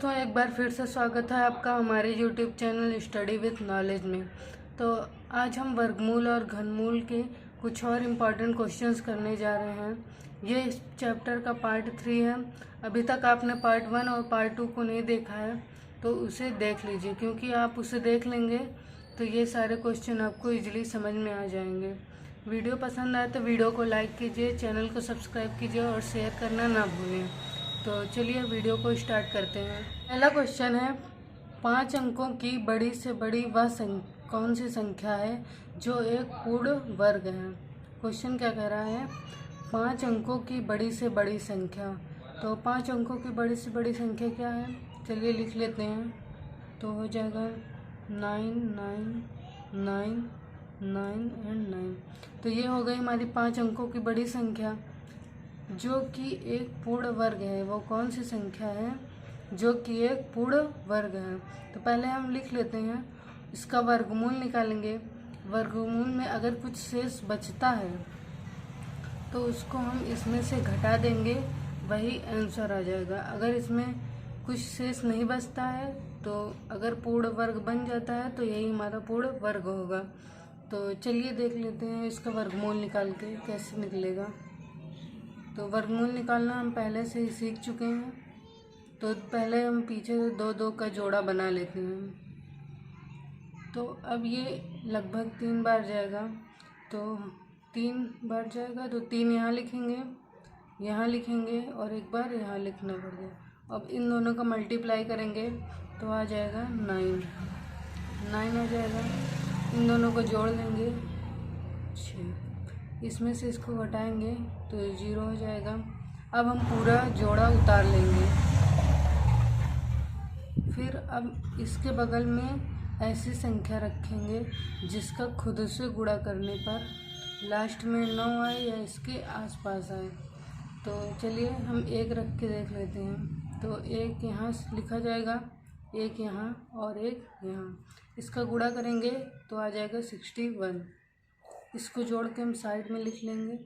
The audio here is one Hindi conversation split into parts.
दोस्तों, एक बार फिर से स्वागत है आपका हमारे YouTube channel study with knowledge में। तो आज हम वर्गमूल और घनमूल के कुछ और इम्पॉर्टेंट क्वेश्चंस करने जा रहे हैं। ये इस चैप्टर का पार्ट 3 है। अभी तक आपने पार्ट 1 और पार्ट 2 को नहीं देखा है तो उसे देख लीजिए, क्योंकि आप उसे देख लेंगे तो ये सारे क्वेश्चन आपको ईजिली समझ में आ जाएंगे। वीडियो पसंद आए तो वीडियो को लाइक कीजिए, चैनल को सब्सक्राइब कीजिए और शेयर करना ना भूलें। तो चलिए वीडियो को स्टार्ट करते हैं। पहला क्वेश्चन है, 5 अंकों की बड़ी से बड़ी वह कौन सी संख्या है जो एक पूर्ण वर्ग है। क्वेश्चन क्या कह रहा है, 5 अंकों की बड़ी से बड़ी संख्या। तो 5 अंकों की बड़ी से बड़ी संख्या क्या है, चलिए लिख लेते हैं। तो हो जाएगा 9 9 9 9 एंड 9। तो ये हो गई हमारी 5 अंकों की बड़ी संख्या जो कि एक पूर्ण वर्ग है। वो कौन सी संख्या है जो कि एक पूर्ण वर्ग है। तो पहले हम लिख लेते हैं, इसका वर्गमूल निकालेंगे। वर्गमूल में अगर कुछ शेष बचता है तो उसको हम इसमें से घटा देंगे, वही आंसर आ जाएगा। अगर इसमें कुछ शेष नहीं बचता है तो अगर पूर्ण वर्ग बन जाता है तो यही हमारा पूर्ण वर्ग होगा। तो चलिए देख लेते हैं इसका वर्गमूल निकाल के कैसे निकलेगा। तो वर्गमूल निकालना हम पहले से ही सीख चुके हैं, तो पहले हम पीछे 2 का जोड़ा बना लेते हैं। तो अब ये लगभग 3 बार जाएगा, तो 3 बार जाएगा तो 3 यहाँ लिखेंगे और एक बार यहाँ लिखना पड़ेगा। अब इन दोनों का मल्टीप्लाई करेंगे तो आ जाएगा 9 आ जाएगा। इन दोनों को जोड़ देंगे 6, इसमें से इसको घटाएंगे तो 0 हो जाएगा। अब हम पूरा जोड़ा उतार लेंगे। फिर अब इसके बगल में ऐसी संख्या रखेंगे जिसका खुद से गुणा करने पर लास्ट में 9 आए या इसके आसपास आए। तो चलिए हम 1 रख के देख लेते हैं। तो 1 यहाँ लिखा जाएगा, 1 यहाँ और 1 यहाँ। इसका गुणा करेंगे तो आ जाएगा 61। इसको जोड़ के हम साइड में लिख लेंगे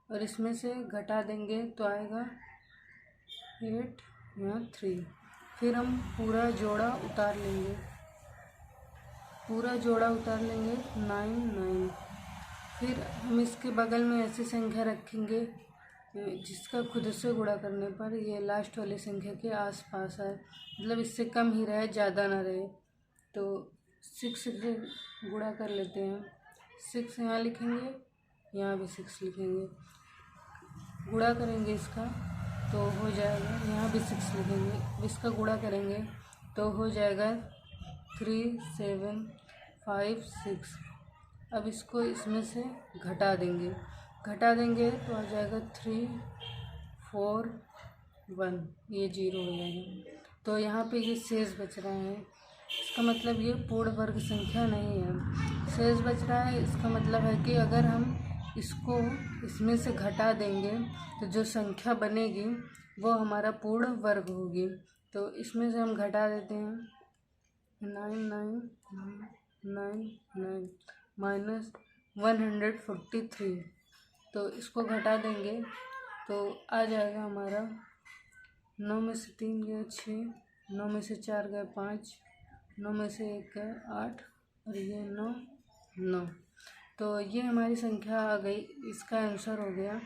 और इसमें से घटा देंगे तो आएगा 8 यहाँ 3। फिर हम पूरा जोड़ा उतार लेंगे 9 9। फिर हम इसके बगल में ऐसी संख्या रखेंगे जिसका खुद से गुणा करने पर ये लास्ट वाली संख्या के आसपास है, मतलब इससे कम ही रहे, ज़्यादा ना रहे। तो 6 से गुणा कर लेते हैं। 6 यहाँ लिखेंगे, यहाँ भी 6 लिखेंगे, गुणा करेंगे इसका तो हो जाएगा, यहाँ भी 6 लिखेंगे, इसका गुणा करेंगे तो हो जाएगा 3 7 5 6। अब इसको इसमें से घटा देंगे तो आ जाएगा 3 4 1, ये 0 हो जाएगा। तो यहाँ पे ये शेष बच रहा है, इसका मतलब ये पूर्ण वर्ग संख्या नहीं है। शेष बच रहा है, इसका मतलब है कि अगर हम इसको इसमें से घटा देंगे तो जो संख्या बनेगी वो हमारा पूर्ण वर्ग होगी। तो इसमें से हम घटा देते हैं 9 9 9 9 माइनस 143। तो इसको घटा देंगे तो आ जाएगा हमारा 9 में से 3 गए 6, 9 में से 4 गए 5, 9 में से 1 गए 8 और ये 9। तो ये हमारी संख्या आ गई, इसका आंसर हो गया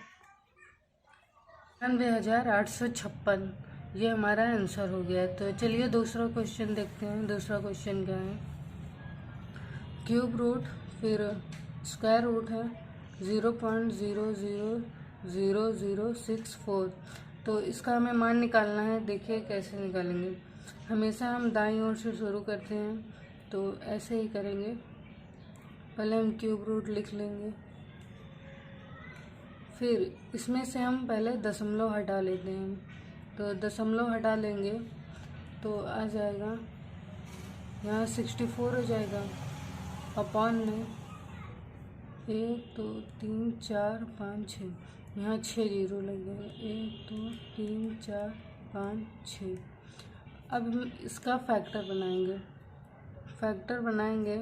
98,856। ये हमारा आंसर हो गया। तो चलिए दूसरा क्वेश्चन देखते हैं। दूसरा क्वेश्चन क्या है, क्यूब रूट फिर स्क्वायर रूट है 0.0000064। तो इसका हमें मान निकालना है। देखिए कैसे निकालेंगे। हमेशा हम दाईं ओर से शुरू करते हैं, तो ऐसे ही करेंगे। पहले हम क्यूब रूट लिख लेंगे, फिर इसमें से हम पहले दशमलव हटा लेते हैं। तो दशमलव हटा लेंगे तो आ जाएगा यहाँ 64 हो जाएगा अपॉन में 1 2 3 4 5 6, यहाँ 6 जीरो लग जाएगा 1 2 3 4 5 6। अब हम इसका फैक्टर बनाएंगे।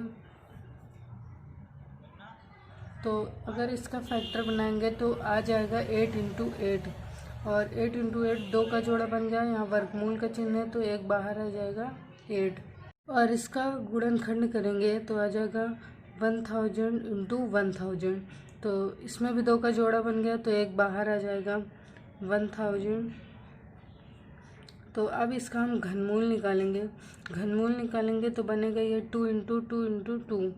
तो अगर इसका फैक्टर बनाएंगे तो आ जाएगा 8 × 8। और 8 इंटू 8 2 का जोड़ा बन गया। यहाँ वर्गमूल का चिन्ह है तो 1 बाहर आ जाएगा 8। और इसका गुणनखंड करेंगे तो आ जाएगा 1000 इंटू 1000। तो इसमें भी 2 का जोड़ा बन गया तो 1 बाहर आ जाएगा 1000। तो अब इसका हम घनमूल निकालेंगे। घनमूल निकालेंगे तो बनेगा ये 2 इंटू 2 इंटू 2।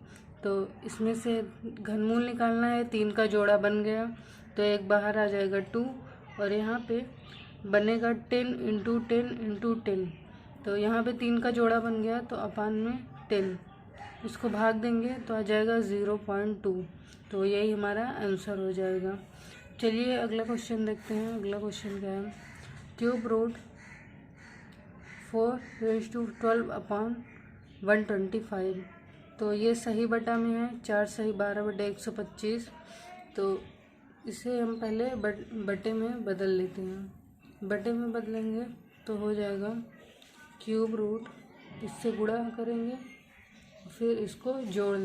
तो इसमें से घनमूल निकालना है, 3 का जोड़ा बन गया तो 1 बाहर आ जाएगा 2। और यहाँ पे बनेगा 10 इंटू 10 इंटू 10। तो यहाँ पे 3 का जोड़ा बन गया तो अपान में 10, इसको भाग देंगे तो आ जाएगा 0.2। तो यही हमारा आंसर हो जाएगा। चलिए अगला क्वेश्चन देखते हैं। अगला क्वेश्चन क्या है, क्यूब रूट 4⁻12 अपान 125। तो ये सही बटा में है, 4 सही 12 बटे 125। तो इसे हम पहले बटे में बदल लेते हैं। बटे में बदलेंगे तो हो जाएगा क्यूब रूट, इससे गुणा करेंगे फिर इसको जोड़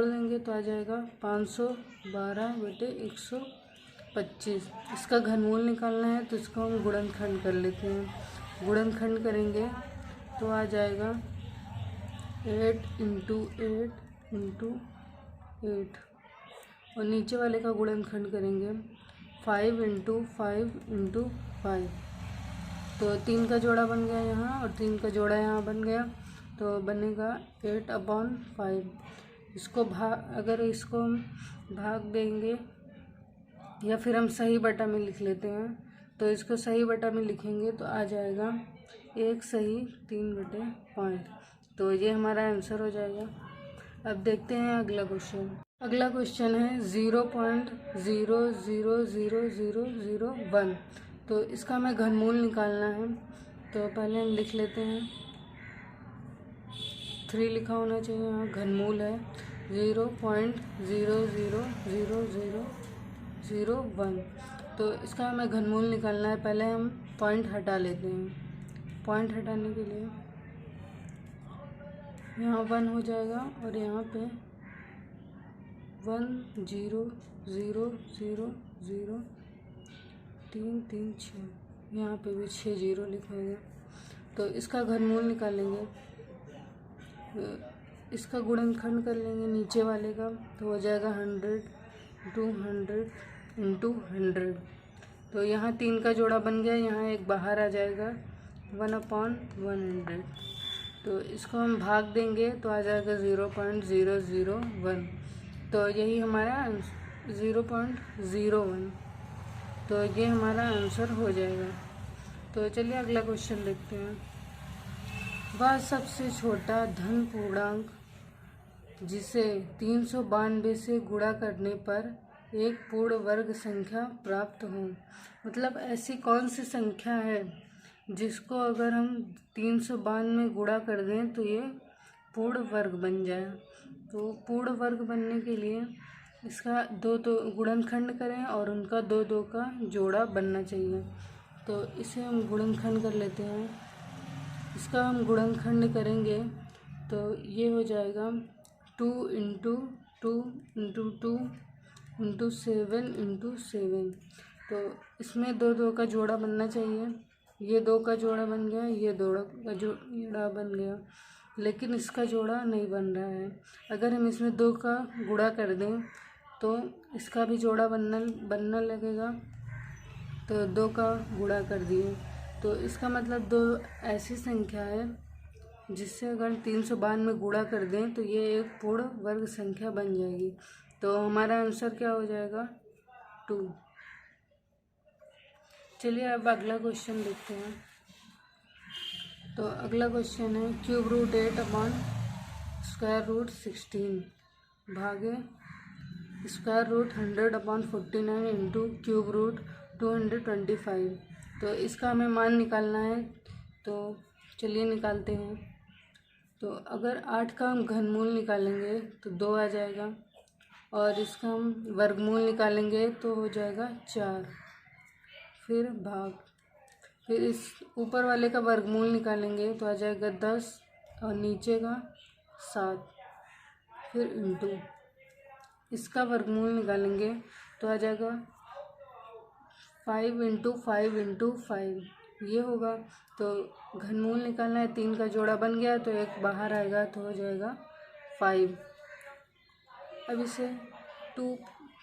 लेंगे तो आ जाएगा 512 बटे 125। इसका घनमूल निकालना है तो इसको हम गुणनखंड कर लेते हैं। गुणनखंड करेंगे तो आ जाएगा 8 इंटू 8 इंटू 8। और नीचे वाले का गुणनखंड करेंगे 5 इंटू 5 इंटू 5। तो 3 का जोड़ा बन गया यहाँ और 3 का जोड़ा यहाँ बन गया तो बनेगा 8/5। इसको अगर इसको हम भाग देंगे या फिर हम सही बटा में लिख लेते हैं तो इसको सही बटा में लिखेंगे तो आ जाएगा 1 सही 3/5। तो ये हमारा आंसर हो जाएगा। अब देखते हैं अगला क्वेश्चन। अगला क्वेश्चन है 0.000001। तो इसका हमें घनमूल निकालना है। तो पहले हम लिख लेते हैं, 3 लिखा होना चाहिए, यहाँ घनमूल है 0.000001। तो इसका हमें घनमूल निकालना है। पहले हम पॉइंट हटा लेते हैं। पॉइंट हटाने के लिए यहाँ 1 हो जाएगा और यहाँ पे 1 0 0 0 0 3 3 6, यहाँ पे भी 6 0 लिखा गया। तो इसका घनमूल निकालेंगे, इसका गुणनखंड कर लेंगे नीचे वाले का तो हो जाएगा 100 200 इंटू 100। तो यहाँ 3 का जोड़ा बन गया, यहाँ 1 बाहर आ जाएगा 1/100। तो इसको हम भाग देंगे तो आ जाएगा 0.001। तो यही हमारा 0.01। तो ये हमारा आंसर हो जाएगा। तो चलिए अगला क्वेश्चन देखते हैं। वह सबसे छोटा धन पूर्णांक जिसे 392 से गुणा करने पर एक पूर्ण वर्ग संख्या प्राप्त हो। मतलब ऐसी कौन सी संख्या है जिसको अगर हम 392 में गुणा कर दें तो ये पूर्ण वर्ग बन जाए। तो पूर्ण वर्ग बनने के लिए इसका 2 गुणनखंड करें और उनका 2 का जोड़ा बनना चाहिए। तो इसे हम गुणनखंड कर लेते हैं। इसका हम गुणनखंड करेंगे तो ये हो जाएगा 2 इंटू 2 इंटू 2 इंटू 7 इंटू 7। तो इसमें 2 का जोड़ा बनना चाहिए। ये 2 का जोड़ा बन गया, ये 2 का जोड़ा बन गया, लेकिन इसका जोड़ा नहीं बन रहा है। अगर हम इसमें 2 का गुणा कर दें तो इसका भी जोड़ा बनना लगेगा। तो 2 का गुणा कर दिए तो इसका मतलब 2 ऐसी संख्या है जिससे अगर 392 में गुणा कर दें तो ये एक पूर्ण वर्ग संख्या बन जाएगी। तो हमारा आंसर क्या हो जाएगा 2। चलिए अब अगला क्वेश्चन देखते हैं। तो अगला क्वेश्चन है cube root 8 upon square root 16 भागे square root 100/49 into cube root 225। तो इसका हमें मान निकालना है। तो चलिए निकालते हैं। तो अगर 8 का हम घनमूल निकालेंगे तो 2 आ जाएगा और इसका हम वर्गमूल निकालेंगे तो हो जाएगा 4। फिर भाग, फिर इस ऊपर वाले का वर्गमूल निकालेंगे तो आ जाएगा 10 और नीचे का 7। फिर इंटू इसका वर्गमूल निकालेंगे तो आ जाएगा 5 इंटू 5 इंटू 5 ये होगा। तो घनमूल निकालना है, 3 का जोड़ा बन गया तो एक बाहर आएगा तो हो जाएगा 5। अब इसे 2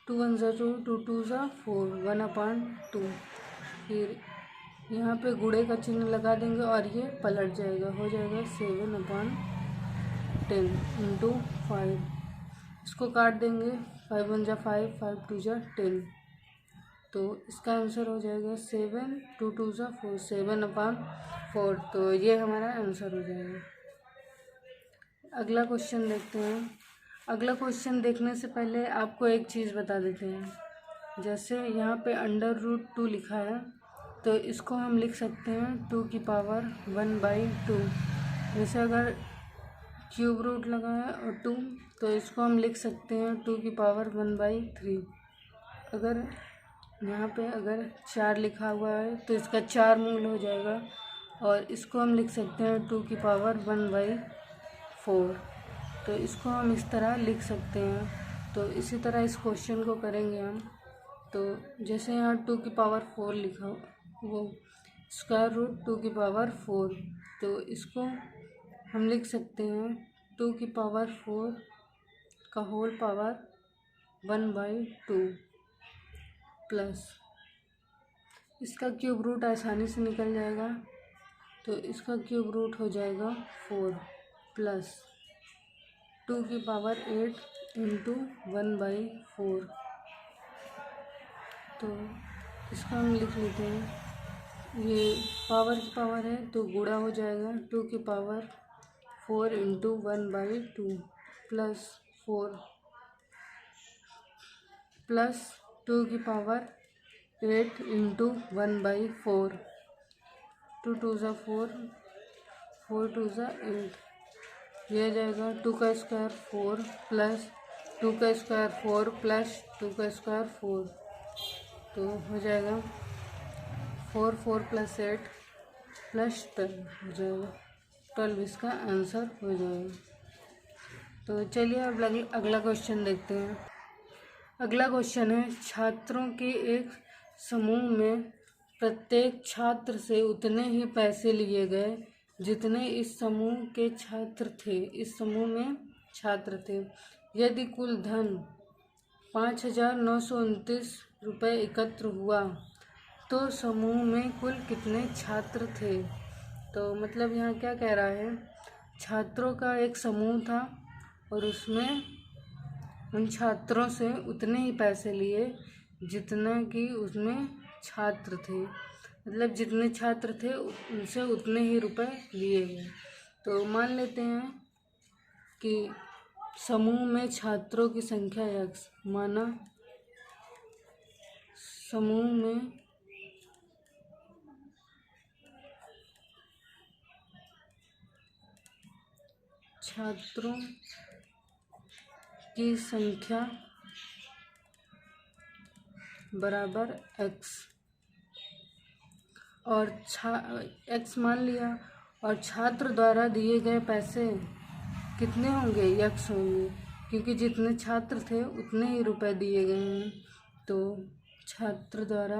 1 ज़ा 2 2 2 ज़ा 4 1/2। फिर यहाँ पे गुणे का चिन्ह लगा देंगे और ये पलट जाएगा, हो जाएगा 7/10 इंटू 5। इसको काट देंगे, 5 1 ज़ा 5 5 2 ज़ा 10। तो इसका आंसर हो जाएगा 7 2 2 ज़ा 4 7/4। तो ये हमारा आंसर हो जाएगा। अगला क्वेश्चन देखते हैं। अगला क्वेश्चन देखने से पहले आपको एक चीज़ बता देते हैं। जैसे यहाँ पे √2 लिखा है तो इसको हम लिख सकते हैं 2 की पावर 1/2। जैसे अगर क्यूब रूट लगा है और 2 तो इसको हम लिख सकते हैं 2 की पावर 1/3। अगर यहाँ पे अगर 4 लिखा हुआ है तो इसका 4 मूल हो जाएगा और इसको हम लिख सकते हैं 2 की पावर 1/4। तो इसको हम इस तरह लिख सकते हैं। तो इसी तरह इस क्वेश्चन को करेंगे हम। तो जैसे यहाँ 2 की पावर 4 लिखा वो √2 की पावर 4, तो इसको हम लिख सकते हैं 2 की पावर 4 का होल पावर 1/2 प्लस इसका क्यूब रूट आसानी से निकल जाएगा। तो इसका क्यूब रूट हो जाएगा 4 प्लस 2 की पावर 8 इंटू 1/4। तो इसका हम लिख लेते हैं, ये पावर की पावर है तो गुणा हो जाएगा 2 की पावर 4 इंटू 1/2 प्लस 4 प्लस 2 की पावर 8 इंटू 1/4। 2 2 ज़ा 4 4 2 ज़ा 8। ये आ जाएगा 2 का स्क्वायर 4 प्लस 2 का स्क्वायर 4 प्लस 2 का स्क्वायर 4। तो हो जाएगा 4 4 प्लस 8 प्लस 12 हो जाएगा 12। इसका आंसर हो जाएगा। तो चलिए अब अगला क्वेश्चन देखते हैं। अगला क्वेश्चन है, छात्रों के एक समूह में प्रत्येक छात्र से उतने ही पैसे लिए गए जितने इस समूह के छात्र थे। इस समूह में छात्र थे। यदि कुल धन 5,929 रुपये एकत्र हुआ तो समूह में कुल कितने छात्र थे। तो मतलब यहाँ क्या कह रहा है, छात्रों का एक समूह था और उसमें उन छात्रों से उतने ही पैसे लिए जितना कि उसमें छात्र थे। मतलब जितने छात्र थे उनसे उतने ही रुपए लिए गए। तो मान लेते हैं कि समूह में छात्रों की संख्या x, माना समूह में छात्रों की संख्या बराबर x और x मान लिया और छात्र द्वारा दिए गए पैसे कितने होंगे, x होंगे, क्योंकि जितने छात्र थे उतने ही रुपए दिए गए हैं। तो छात्र द्वारा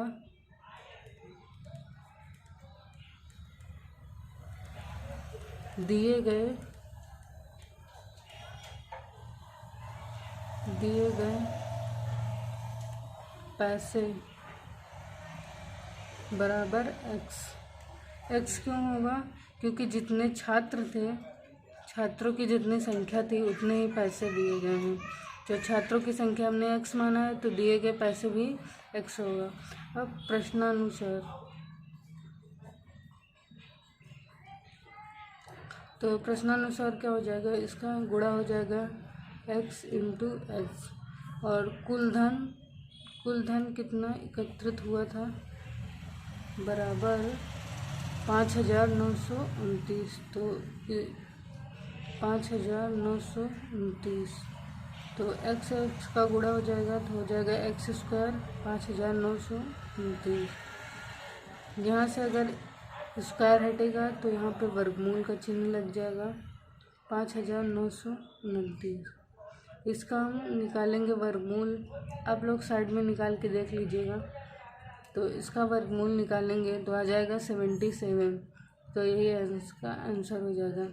दिए गए पैसे बराबर x क्यों होगा, क्योंकि जितने छात्र थे, छात्रों की जितनी संख्या थी उतने ही पैसे दिए गए हैं। जो छात्रों की संख्या हमने x माना है तो दिए गए पैसे भी x होगा। अब प्रश्नानुसार, तो प्रश्नानुसार क्या हो जाएगा, इसका गुणा हो जाएगा x इंटू x। और कुल धन कितना एकत्रित हुआ था, बराबर 5,929। तो 5,929 तो x का गुणा हो जाएगा तो हो जाएगा x² 5,929। यहाँ से अगर स्क्वायर हटेगा तो यहाँ पे वर्गमूल का चिन्ह लग जाएगा 5,929। इसका हम निकालेंगे वर्गमूल। आप लोग साइड में निकाल के देख लीजिएगा। तो इसका वर्गमूल निकालेंगे तो आ जाएगा 77। तो यही इसका आंसर हो जाएगा।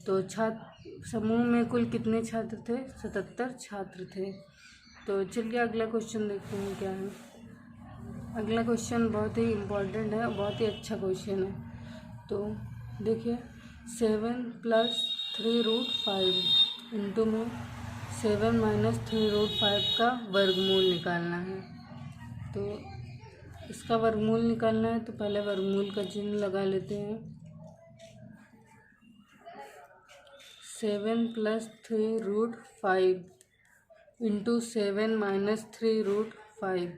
तो छात्र समूह में कुल कितने छात्र थे? 77 छात्र थे। तो चलिए अगला क्वेश्चन देखते हैं क्या है। अगला क्वेश्चन बहुत ही इम्पोर्टेंट है, बहुत ही अच्छा क्वेश्चन है। तो देखिए 7 + 3√5 इंटू में 7 - 3√5 का वर्गमूल निकालना है। तो इसका वर्गमूल निकालना है तो पहले वर्गमूल का चिन्ह लगा लेते हैं। 7 + 3√5 इंटू 7 - 3√5।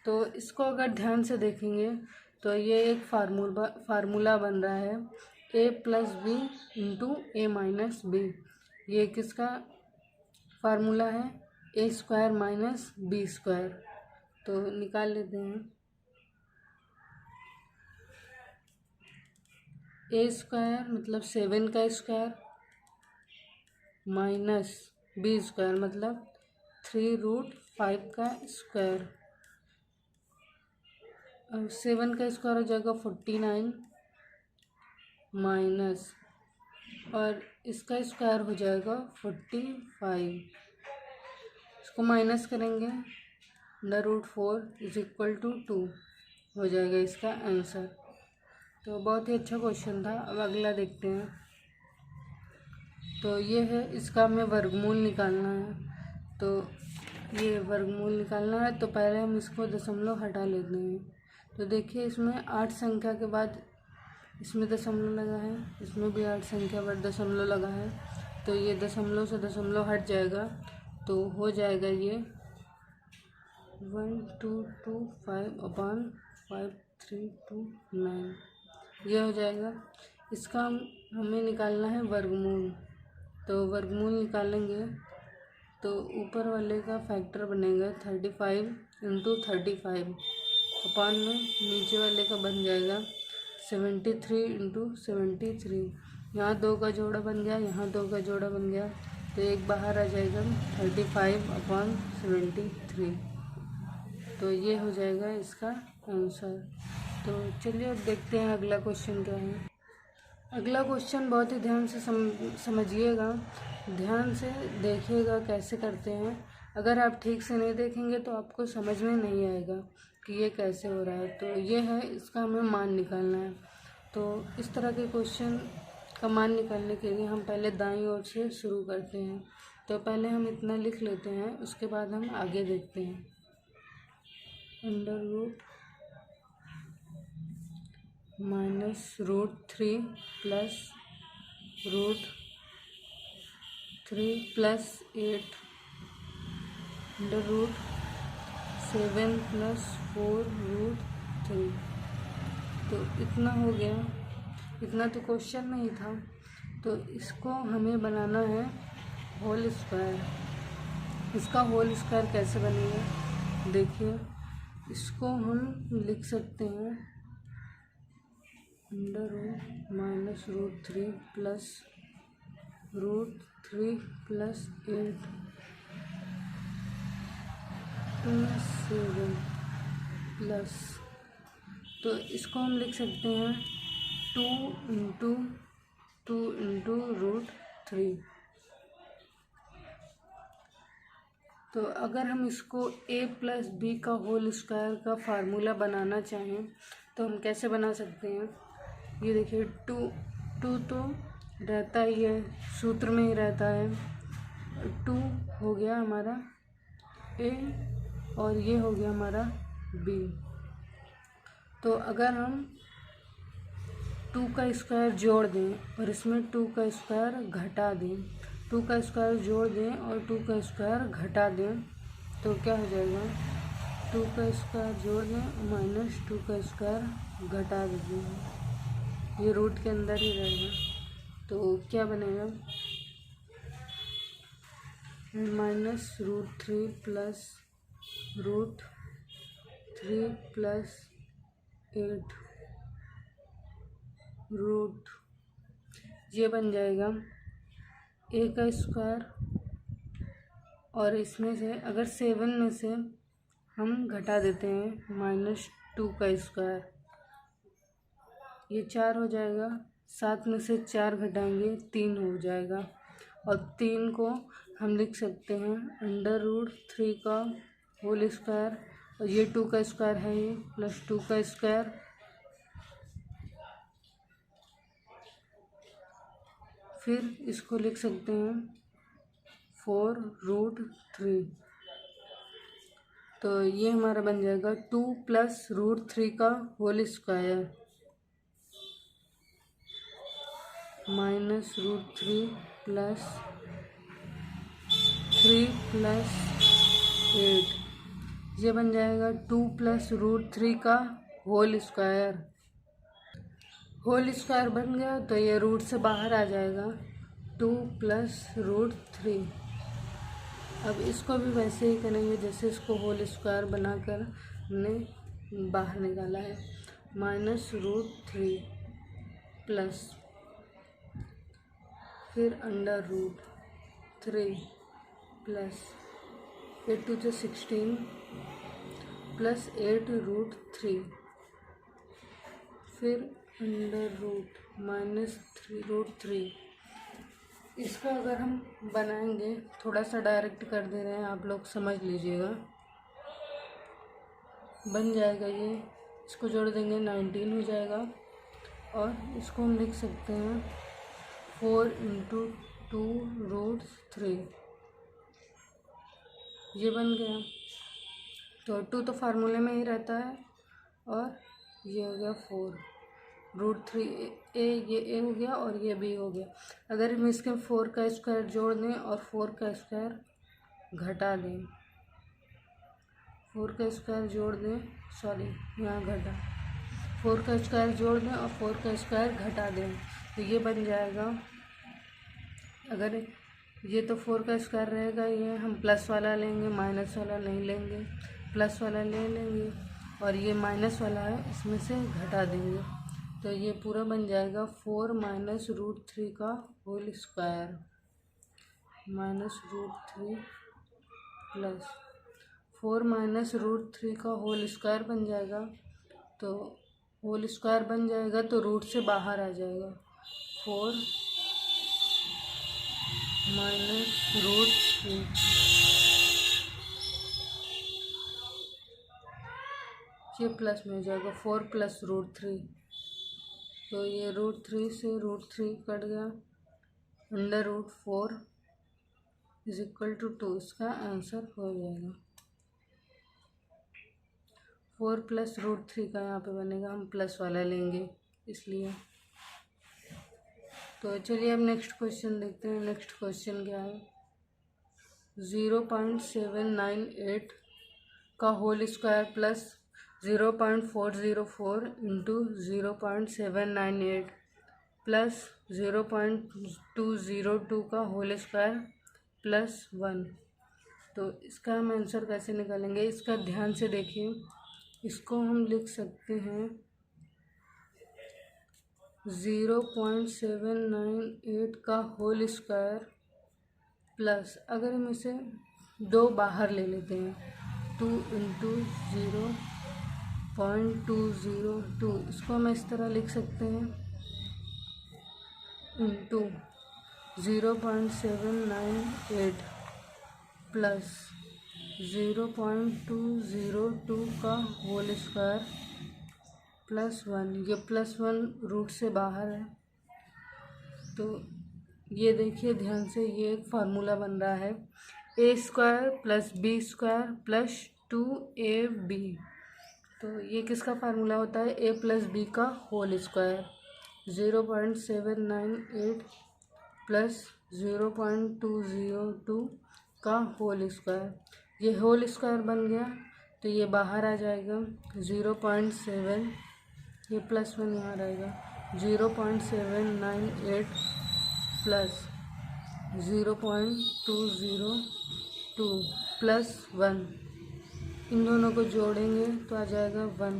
तो इसको अगर ध्यान से देखेंगे तो ये एक फार्मूला बन रहा है, a + b into a - b। ये किसका फार्मूला है? a² - b²। तो निकाल लेते हैं। a² मतलब 7 का स्क्वायर माइनस b² मतलब 3√5 का स्क्वायर। अब 7 का स्क्वायर हो जाएगा 49 माइनस, और इसका स्क्वायर हो जाएगा 45। इसको माइनस करेंगे √4 = 2 हो जाएगा इसका आंसर। तो बहुत ही अच्छा क्वेश्चन था। अब अगला देखते हैं। तो ये है, इसका हमें वर्गमूल निकालना है। तो ये वर्गमूल निकालना है तो पहले हम इसको दशमलव हटा लेते हैं। तो देखिए इसमें 8 संख्या के बाद इसमें दशमलव लगा है, इसमें भी 8 संख्या पर दशमलव लगा है। तो ये दशमलव से दशमलव हट जाएगा तो हो जाएगा ये 1225/5329 ये हो जाएगा। इसका हमें निकालना है वर्गमूल। तो वर्गमूल निकालेंगे तो ऊपर वाले का फैक्टर बनेगा 35 × 35 अपॉन में नीचे वाले का बन जाएगा 73 × 73। यहाँ 2 का जोड़ा बन गया, यहाँ 2 का जोड़ा बन गया, तो एक बाहर आ जाएगा 35/73। तो ये हो जाएगा इसका आंसर। तो चलिए अब देखते हैं अगला क्वेश्चन क्या है। अगला क्वेश्चन बहुत ही ध्यान से समझिएगा, ध्यान से देखिएगा कैसे करते हैं। अगर आप ठीक से नहीं देखेंगे तो आपको समझ में नहीं आएगा कि ये कैसे हो रहा है। तो ये है, इसका हमें मान निकालना है। तो इस तरह के क्वेश्चन का मान निकालने के लिए हम पहले दाईं ओर से शुरू करते हैं। तो पहले हम इतना लिख लेते हैं, उसके बाद हम आगे देखते हैं। √-√3 + √3 + 8 √7 + 4√3। तो इतना हो गया। इतना तो क्वेश्चन नहीं था। तो इसको हमें बनाना है होल स्क्वायर। इसका होल स्क्वायर कैसे बनेगा? देखिए इसको हम लिख सकते हैं √-√3 + √3 + 8 7 प्लस, तो इसको हम लिख सकते हैं 2 × 2 × √3। तो अगर हम इसको a + b का होल स्क्वायर का फार्मूला बनाना चाहें तो हम कैसे बना सकते हैं? ये देखिए 2 तो रहता ही है, सूत्र में ही रहता है। 2 हो गया हमारा a और ये हो गया हमारा b। तो अगर हम 2 का स्क्वायर जोड़ दें और इसमें 2 का स्क्वायर घटा दें, 2 का स्क्वायर जोड़ दें और 2 का स्क्वायर घटा दें, तो क्या हो जाएगा? 2 का स्क्वायर जोड़ दें माइनस 2 का स्क्वायर घटा दें, ये रूट के अंदर ही रहेगा। तो क्या बनेगा? -√3 + √3 + 8 रूट, ये बन जाएगा a का स्क्वायर। और इसमें से अगर 7 में से हम घटा देते हैं -2 का स्क्वायर, ये 4 हो जाएगा। 7 में से 4 घटाएंगे 3 हो जाएगा, और 3 को हम लिख सकते हैं √3 का होल स्क्वायर, और ये 2 का स्क्वायर है, ये +2 का स्क्वायर, फिर इसको लिख सकते हैं 4√3। तो ये हमारा बन जाएगा 2 + √3 का होल स्क्वायर -√3 + 3 + 8, ये बन जाएगा 2 + √3 का होल स्क्वायर। होल स्क्वायर बन गया तो ये रूट से बाहर आ जाएगा, 2 + √3। अब इसको भी वैसे ही करेंगे जैसे इसको होल स्क्वायर बनाकर हमने बाहर निकाला है, -√3 प्लस फिर √3 प्लस 8 × 2 = 16 प्लस 8√3, फिर √3। इसका अगर हम बनाएंगे, थोड़ा सा डायरेक्ट कर दे रहे हैं, आप लोग समझ लीजिएगा। बन जाएगा ये, इसको जोड़ देंगे 19 हो जाएगा, और इसको हम लिख सकते हैं 4 × 2√3, ये बन गया। तो 2 तो फार्मूले में ही रहता है, और ये हो गया 4√3 ये ए हो गया और ये बी हो गया। अगर हम इसके 4 का स्क्वायर जोड़ दें और 4 का स्क्वायर घटा दें, 4 का स्क्वायर जोड़ दें, सॉरी यहाँ घटा, 4 का स्क्वायर जोड़ दें और 4 का स्क्वायर घटा दें, तो ये बन जाएगा। अगर ये तो 4 का स्क्वायर रहेगा, ये हम प्लस वाला लेंगे, माइनस वाला नहीं लेंगे, प्लस वाला ले लेंगे, और ये माइनस वाला है इसमें से घटा देंगे, तो ये पूरा बन जाएगा 4 - √3 का होल स्क्वायर, -√3 प्लस 4 - √3 का होल स्क्वायर बन जाएगा। तो होल स्क्वायर बन जाएगा तो रूट से बाहर आ जाएगा, 4 - √3, ये प्लस में हो जाएगा 4 + √3, तो ये √3 से √3 कट गया, √4 = 2, इसका आंसर हो जाएगा। 4 + √3 का यहाँ पे बनेगा, हम प्लस वाला लेंगे इसलिए। तो चलिए अब नेक्स्ट क्वेश्चन देखते हैं। नेक्स्ट क्वेश्चन क्या है, 0.798 का होल स्क्वायर प्लस 0.404 × 0.798 प्लस 0.202 का होल स्क्वायर प्लस 1। तो इसका हम आंसर कैसे निकालेंगे, इसका ध्यान से देखिए। इसको हम लिख सकते हैं 0.798 का होल स्क्वायर प्लस, अगर हम इसे 2 बाहर ले लेते हैं, 2 × 0.202, इसको हम इस तरह लिख सकते हैं, इंटू 0.798 प्लस 0.202 का होल स्क्वायर प्लस 1। ये +1 रूट से बाहर है, तो ये देखिए ध्यान से, ये एक फार्मूला बन रहा है, a² + b² + 2ab। तो ये किसका फार्मूला होता है, a + b का होल स्क्वायर, 0.798 प्लस 0.202 का होल स्क्वायर। ये होल स्क्वायर बन गया तो ये बाहर आ जाएगा, 0.7, ये +1 यहाँ रहेगा, 0.798 प्लस 0.202 प्लस 1, इन दोनों को जोड़ेंगे तो आ जाएगा 1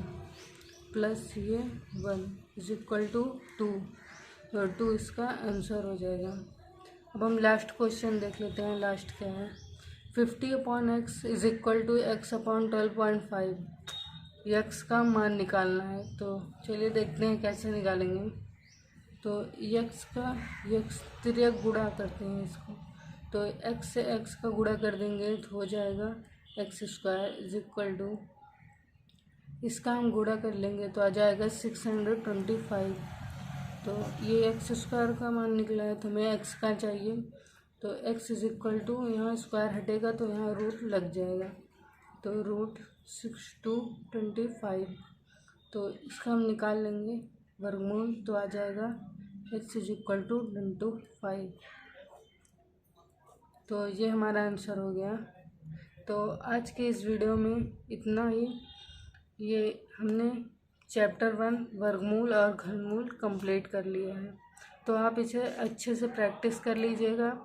प्लस ये 1 = 2, तो 2 इसका आंसर हो जाएगा। अब हम लास्ट क्वेश्चन देख लेते हैं, लास्ट क्या है, 50/x is equal to x/12.5। x का मान निकालना है। तो चलिए देखते हैं कैसे निकालेंगे। तो x का x तिर्यक गुणा करते हैं इसको। तो x से x का गुणा कर देंगे तो हो जाएगा x² इज इक्वल टू, इसका हम गुणा कर लेंगे तो आ जाएगा 625। तो ये x² का मान निकला है, तो हमें x का चाहिए। तो x इज इक्वल टू, यहाँ स्क्वायर हटेगा तो यहाँ रूट लग जाएगा, तो √6/25। तो इसका हम निकाल लेंगे वर्गमूल, तो आ जाएगा x इज इक्वल टू 5। तो ये हमारा आंसर हो गया। तो आज के इस वीडियो में इतना ही। ये हमने चैप्टर 1 वर्गमूल और घनमूल कंप्लीट कर लिया है। तो आप इसे अच्छे से प्रैक्टिस कर लीजिएगा।